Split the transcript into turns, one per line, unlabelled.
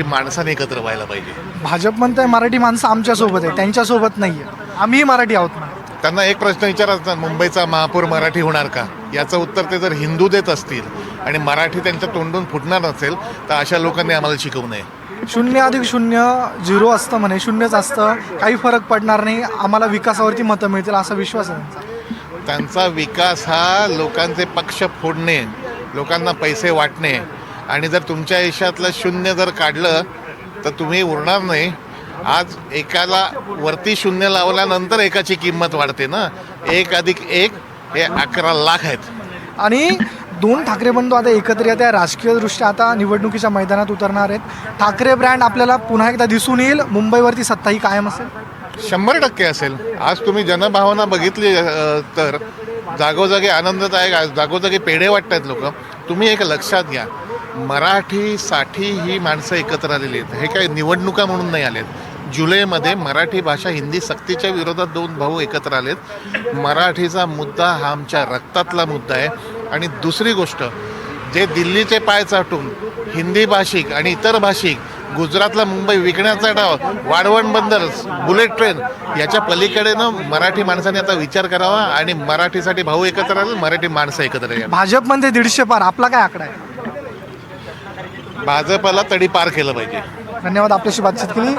माणसाने एकत्र व्हायला पाहिजे.
भाजप म्हणतंय मराठी माणसं आमच्यासोबत आहे, त्यांच्यासोबत नाही आहे. आम्ही मराठी आहोत ना.
त्यांना एक प्रश्न विचारायचा, मुंबईचा महापौर मराठी होणार का? याचं उत्तर ते जर हिंदू देत असतील आणि मराठी त्यांच्या तोंडून फुटणार नसेल तर अशा लोकांनी आम्हाला शिकवू नये.
0+0 0 असतं म्हणे, शून्यच असतं, काही फरक पडणार नाही, आम्हाला विकासावरती मतं मिळतील असा विश्वास आहे त्यांचा.
त्यांचा विकास हा लोकांचे पक्ष फोडणे, लोकांना पैसे वाटणे, आणि जर तुमच्या आयुष्यातलं शून्य जर काढलं तर तुम्ही उरणार नाही. आज एकाला वरती शून्य लावल्यानंतर एकाची किंमत वाढते ना. 1+1 हे 11 लाख आहेत.
आणि 2 ठाकरे बंधू आता एकत्र येत आहे, राजकीयदृष्ट्या आता निवडणुकीच्या मैदानात उतरणार आहेत. ठाकरे ब्रँड आपल्याला पुन्हा एकदा दिसून येईल, मुंबईवरती सत्ता ही कायम असेल.
100% असेल. आज तुम्ही जनभावना बघितली तर जागोजागी आनंददायक, जागोजागी पेढे वाटत आहेत लोक. तुम्ही एक लक्षात घ्या, मराठीसाठी ही माणसं एकत्र आलेली आहेत. हे काही निवडणुका म्हणून नाही आलेत. जुलैमध्ये मराठी भाषा हिंदी सक्तीच्या विरोधात 2 भाऊ एकत्र आलेत. मराठीचा मुद्दा हा आमच्या रक्तातला मुद्दा आहे. आणि दुसरी गोष्ट, जे दिल्लीचे पाय चाटून हिंदी भाषिक आणि इतर भाषिक गुजरातला मुंबई विकण्याचा डाव, वाढवण बंदर, बुलेट ट्रेन, याच्या पलीकडे ना मराठी माणसाने आता विचार करावा आणि मराठीसाठी भाऊ एकत्र आले, मराठी माणसं एकत्र या.
भाजप म्हणते 150 पार, आपला काय आकडा आहे?
भाजपला तडी पार केलं पाहिजे.
धन्यवाद, आपल्याशी बातचीत केली.